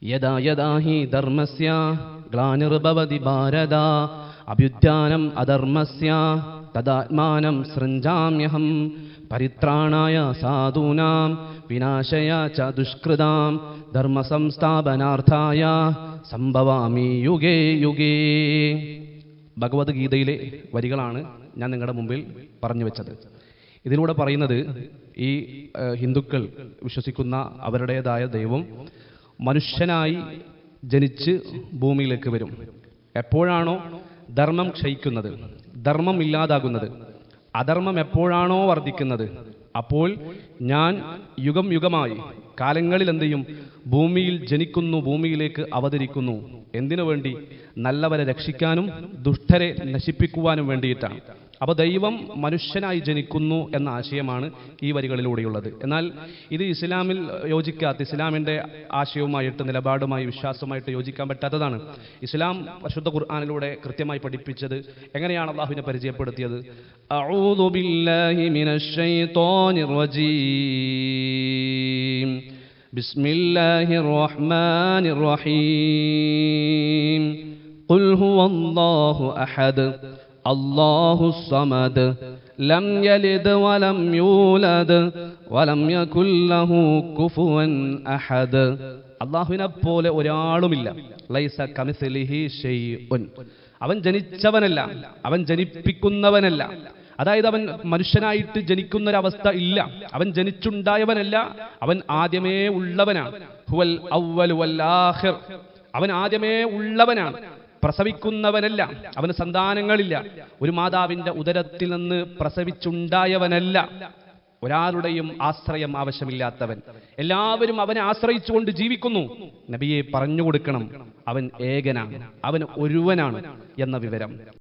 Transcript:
യദാ യദാ he ധർമ്മസ്യ ഗ്ലാനിർഭവതി ഭാരത അഭ്യുത്ഥാനം അധർമ്മസ്യ തദാത്മാനം സൃഞ്ജാമ്യഹം പരിത്രാണായ സാധൂനാം വിനാശയ ച ദുഷ്കൃതാം ധർമ്മസംസ്ഥാപനാർത്ഥായ സംഭവാമി യുഗേ യുഗേ. ഭഗവത്ഗീതയിലെ വരികളാണ് ഞാൻ നിങ്ങളുടെ മുമ്പിൽ പറഞ്ഞു വെച്ചത്. ഇതിലൂടെ പറയുന്നത് ഈ ഹിന്ദുക്കൾ വിശ്വസിക്കുന്ന അവരുടേതായ ദൈവം മനുഷ്യനായി ജനിച്ച് ഭൂമിയിലേക്ക് വരും. എപ്പോഴാണോ ധർമ്മം ക്ഷയിക്കുന്നത്, ധർമ്മം ഇല്ലാതാകുന്നത്, അധർമ്മം എപ്പോഴാണോ വർദ്ധിക്കുന്നത്, അപ്പോൾ ഞാൻ യുഗം യുഗമായി കാലങ്ങളിൽ എന്ത് ചെയ്യും? ഭൂമിയിൽ ജനിക്കുന്നു, ഭൂമിയിലേക്ക് അവതരിക്കുന്നു. എന്തിനു വേണ്ടി? നല്ലവരെ രക്ഷിക്കാനും ദുഷ്ടരെ നശിപ്പിക്കുവാനും വേണ്ടിയിട്ടാണ്. അപ്പോൾ ദൈവം മനുഷ്യനായി ജനിക്കുന്നു എന്ന ആശയമാണ് ഈ വരികളിലൂടെയുള്ളത്. എന്നാൽ ഇത് ഇസ്ലാമിൽ യോജിക്കാത്ത, ഇസ്ലാമിൻ്റെ ആശയവുമായിട്ട് നിലപാടുമായി വിശ്വാസവുമായിട്ട് യോജിക്കാൻ പറ്റാത്തതാണ്. ഇസ്ലാം പരിശുദ്ധ ഖുർആനിലൂടെ കൃത്യമായി പഠിപ്പിച്ചത് എങ്ങനെയാണ് അള്ളാഹുവിനെ പരിചയപ്പെടുത്തിയത്? അഊദു ബില്ലാഹി മിനശ് ശൈത്വാനിർ റജീം ബിസ്മില്ലാഹിർ റഹ്മാനിർ റഹീം ഖുൽ ഹുവല്ലാഹു അഹദ് അല്ലാഹു സമദ് ലം യലിദ് വലം യൂലദ് വലം യകുൽ ലഹു കുഫുവൻ അഹദ്. അല്ലാഹുവിനെ പോലെ ഒരാളുമില്ല. ലൈസ കമിസ്ലിഹി ശൈഉൻ. അവൻ ജനിച്ചവനല്ല, അവൻ ജനിപ്പിക്കുന്നവനല്ല. അതായത് അവൻ മനുഷ്യനായിട്ട് ജനിക്കുന്നൊരവസ്ഥ ഇല്ല. അവൻ ജനിച്ചുണ്ടായവനല്ല, അവൻ ആദ്യമേ ഉള്ളവനാണ്. ഹുവൽ അവ്വൽ വൽ ആഖിർ. അവൻ ആദ്യമേ ഉള്ളവനാണ്, പ്രസവിക്കുന്നവനല്ല, അവന് സന്താനങ്ങളില്ല, ഒരു മാതാവിന്റെ ഉദരത്തിൽ നിന്ന് പ്രസവിച്ചുണ്ടായവനല്ല, ഒരാളുടെയും ആശ്രയം ആവശ്യമില്ലാത്തവൻ. എല്ലാവരും അവനെ ആശ്രയിച്ചുകൊണ്ട് ജീവിക്കുന്നു. നബിയെ പറഞ്ഞു കൊടുക്കണം, അവൻ ഏകനാണ്, അവൻ ഒരുവനാണ് എന്ന വിവരം.